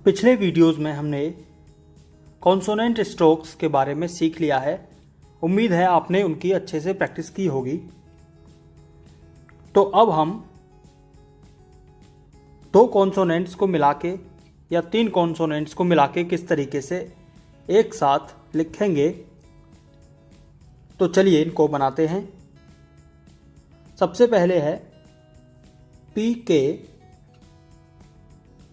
पिछले वीडियोस में हमने कॉन्सोनेंट स्ट्रोक्स के बारे में सीख लिया है। उम्मीद है आपने उनकी अच्छे से प्रैक्टिस की होगी। तो अब हम दो कॉन्सोनेंट्स को मिला के या तीन कॉन्सोनेंट्स को मिला के किस तरीके से एक साथ लिखेंगे, तो चलिए इनको बनाते हैं। सबसे पहले है पी के,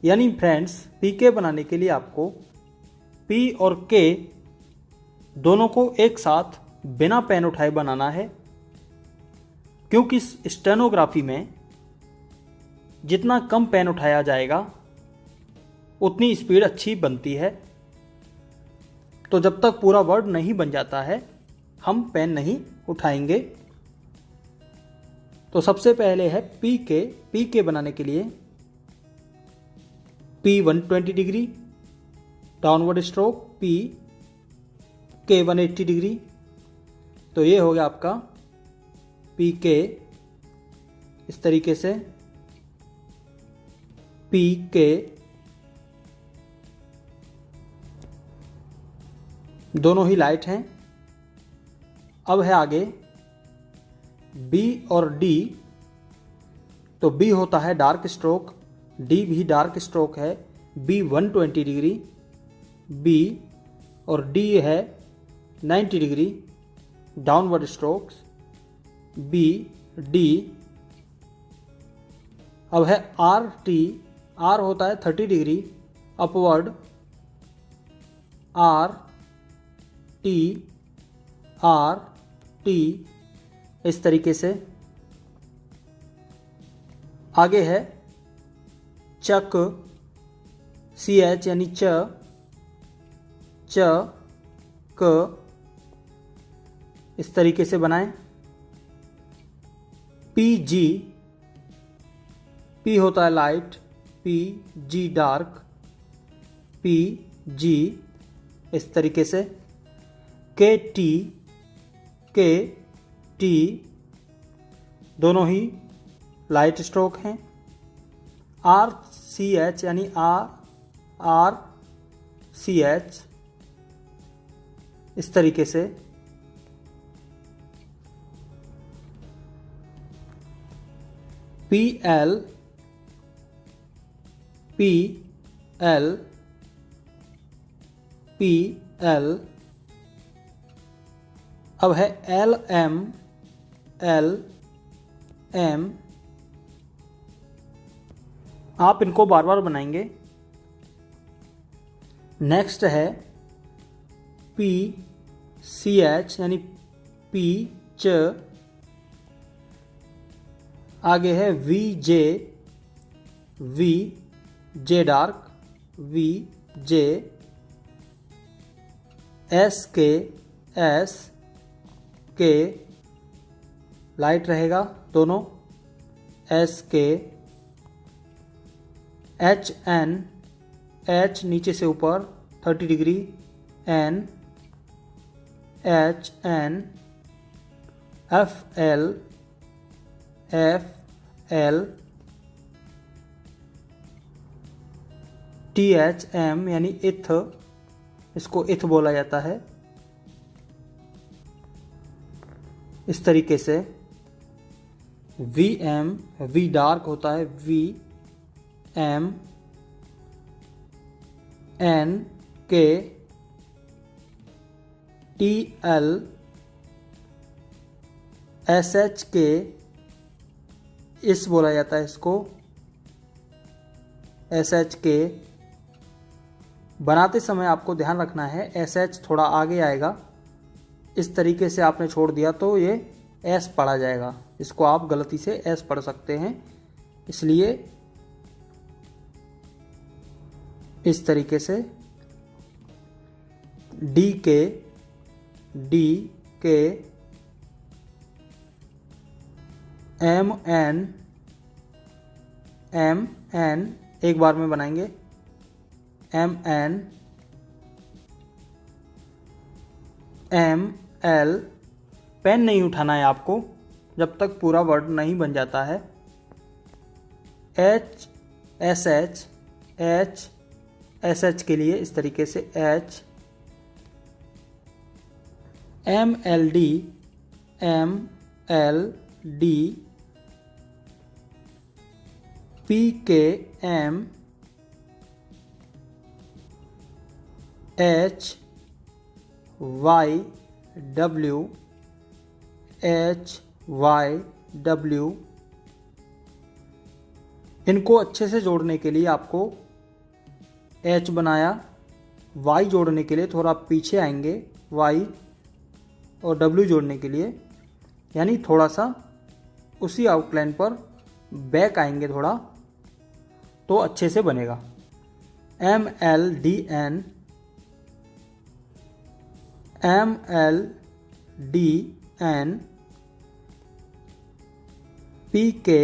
यानी फ्रेंड्स पी के बनाने के लिए आपको पी और के दोनों को एक साथ बिना पेन उठाए बनाना है, क्योंकि स्टेनोग्राफी में जितना कम पेन उठाया जाएगा उतनी स्पीड अच्छी बनती है। तो जब तक पूरा वर्ड नहीं बन जाता है हम पेन नहीं उठाएंगे। तो सबसे पहले है पी के बनाने के लिए P 120 degree downward stroke, P के 180 डिग्री। तो ये हो गया आपका पी के। इस तरीके से पी के दोनों ही लाइट हैं। अब है आगे B और D। तो B होता है डार्क स्ट्रोक, D भी डार्क स्ट्रोक है, B 120 डिग्री, B और D है 90 degree downward strokes, B D। अब है R T, R होता है 30 degree upward, R T R T। इस तरीके से आगे है चक, CH यानी च क। इस तरीके से बनाएं। PG, P होता है लाइट, PG डार्क, PG। इस तरीके से KT दोनों ही लाइट स्ट्रोक हैं। RCH यानी RCH। इस तरीके से PL अब है LM आप इनको बार बार बनाएंगे। नेक्स्ट है PCH यानी P च। आगे है VJ डार्क, VJ। S के लाइट रहेगा दोनों, SK। H नीचे से ऊपर 30 डिग्री, N FL THM यानी इथ, इसको इथ बोला जाता है। इस तरीके से VM, V डार्क होता है, VM N के TL SH के इस बोला जाता है इसको, SH के। बनाते समय आपको ध्यान रखना है SH थोड़ा आगे आएगा। इस तरीके से आपने छोड़ दिया तो ये S पढ़ा जाएगा, इसको आप गलती से S पढ़ सकते हैं, इसलिए इस तरीके से D के MN एक बार में बनाएंगे, MN ML। पेन नहीं उठाना है आपको जब तक पूरा वर्ड नहीं बन जाता है। H SH एस एच के लिए इस तरीके से H, M L D, M L D, P K M, H Y W, H Y W. इनको अच्छे से जोड़ने के लिए आपको एच बनाया, वाई जोड़ने के लिए थोड़ा पीछे आएंगे, वाई और डब्ल्यू जोड़ने के लिए, यानी थोड़ा सा उसी आउटलाइन पर बैक आएंगे थोड़ा, तो अच्छे से बनेगा। M L D N, M L D N, P K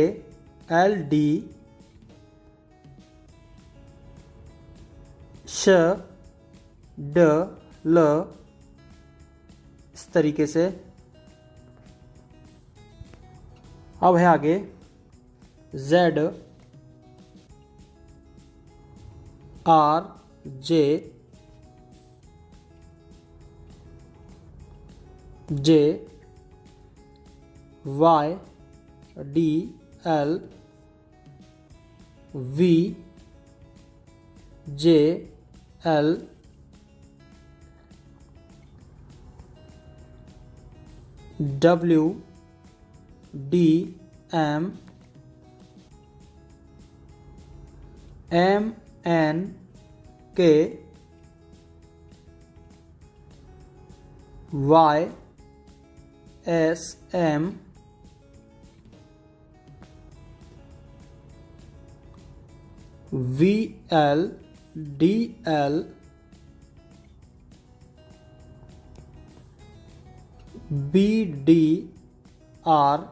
L D, श ड ल, इस तरीके से। अब है आगे Z, R J, J Y D L, V J L, W D M, M N K, Y S M, V L D L, B D R,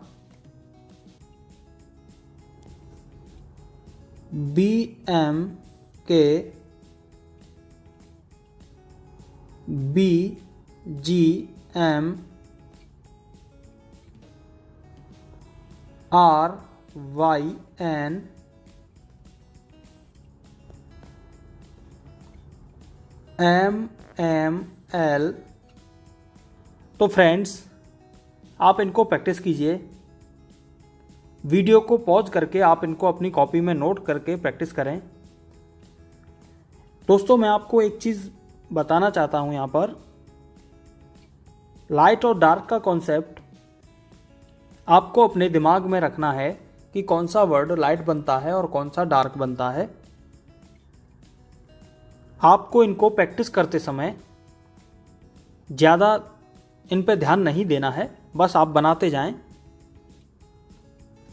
B M K, B G M, R Y N, M M L. तो friends, आप इनको practice कीजिए। Video को pause करके आप इनको अपनी copy में नोट करके प्रैक्टिस करें। दोस्तों, मैं आपको एक चीज़ बताना चाहता हूं, यहाँ पर लाइट और डार्क का कॉन्सेप्ट आपको अपने दिमाग में रखना है कि कौन सा वर्ड लाइट बनता है और कौन सा डार्क बनता है। आपको इनको प्रैक्टिस करते समय ज़्यादा इन पे ध्यान नहीं देना है, बस आप बनाते जाएं।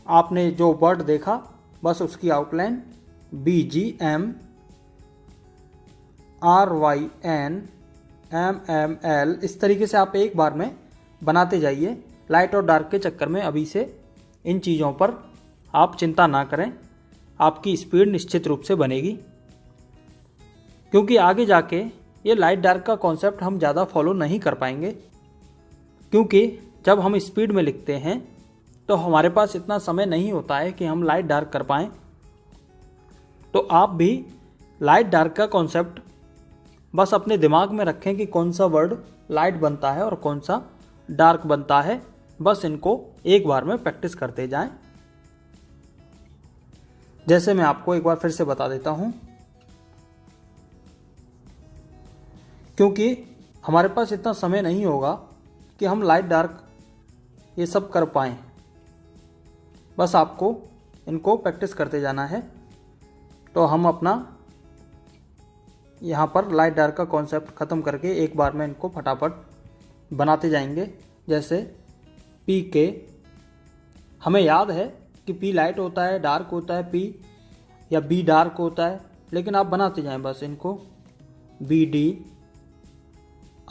आपने जो वर्ड देखा बस उसकी outline B G M, R Y N, M M L, इस तरीके से आप एक बार में बनाते जाइए। लाइट और डार्क के चक्कर में अभी से इन चीज़ों पर आप चिंता ना करें, आपकी स्पीड निश्चित रूप से बनेगी, क्योंकि आगे जाके ये लाइट डार्क का कॉन्सेप्ट हम ज़्यादा फॉलो नहीं कर पाएंगे, क्योंकि जब हम स्पीड में लिखते हैं तो हमारे पास इतना समय नहीं होता है कि हम लाइट डार्क कर पाएँ। तो आप भी लाइट डार्क का कॉन्सेप्ट बस अपने दिमाग में रखें कि कौन सा वर्ड लाइट बनता है और कौन सा डार्क बनता है। बस इनको एक बार में प्रैक्टिस करते जाएं। जैसे मैं आपको एक बार फिर से बता देता हूं, क्योंकि हमारे पास इतना समय नहीं होगा कि हम लाइट डार्क ये सब कर पाएं। बस आपको इनको प्रैक्टिस करते जाना है। तो हम अपना यहाँ पर लाइट डार्क का कॉन्सेप्ट ख़त्म करके एक बार में इनको फटाफट बनाते जाएंगे। जैसे पी के, हमें याद है कि पी लाइट होता है, डार्क होता है पी, या बी डार्क होता है, लेकिन आप बनाते जाएं बस इनको। बी डी,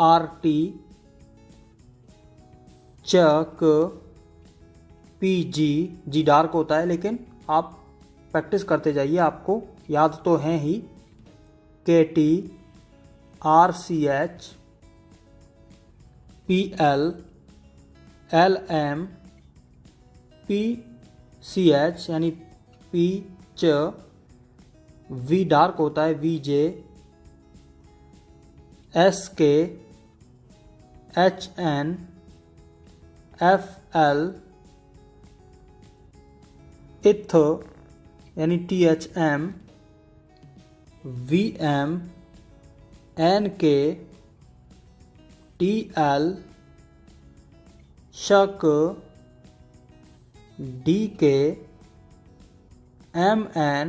आर टी, चक, पी जी, जी डार्क होता है, लेकिन आप प्रैक्टिस करते जाइए, आपको याद तो हैं ही। K T, R C H, P L, L M, P C H यानी पी च, वी डार्क होता है वी जे, SKHNFL, इथ यानी THM, VM, NK, TL, शक, DK, MN,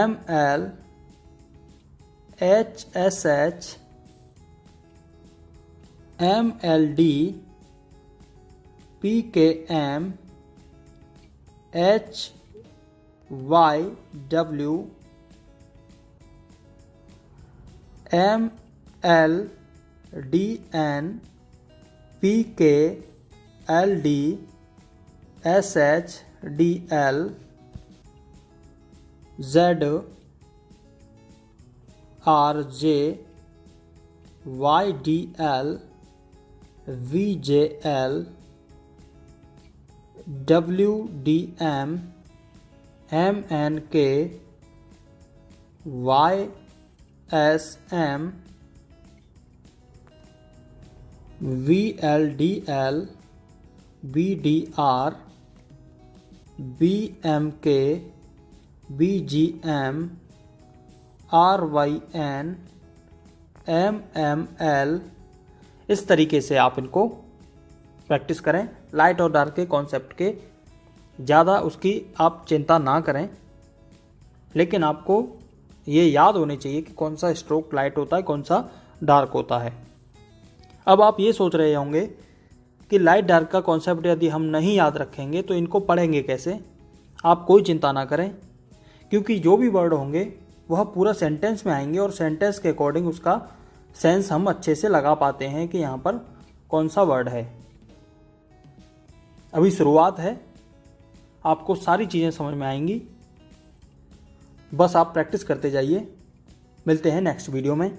ML, HSH, MLD, PKM, HYW, MLDN, PKLD, SHDL, ZRJ, YDL, VJL, WDM, MNK, YSM, VLDL, BDR, BMK, BGM, RYN, MML। इस तरीके से आप इनको प्रैक्टिस करें। लाइट और डार्क के कॉन्सेप्ट के ज़्यादा उसकी आप चिंता ना करें, लेकिन आपको ये याद होने चाहिए कि कौन सा स्ट्रोक लाइट होता है, कौन सा डार्क होता है। अब आप ये सोच रहे होंगे कि लाइट डार्क का कॉन्सेप्ट यदि हम नहीं याद रखेंगे तो इनको पढ़ेंगे कैसे। आप कोई चिंता ना करें, क्योंकि जो भी वर्ड होंगे वह पूरा सेंटेंस में आएंगे और सेंटेंस के अकॉर्डिंग उसका सेंस हम अच्छे से लगा पाते हैं कि यहाँ पर कौन सा वर्ड है। अभी शुरुआत है, आपको सारी चीज़ें समझ में आएंगी, बस आप प्रैक्टिस करते जाइए। मिलते हैं नेक्स्ट वीडियो में।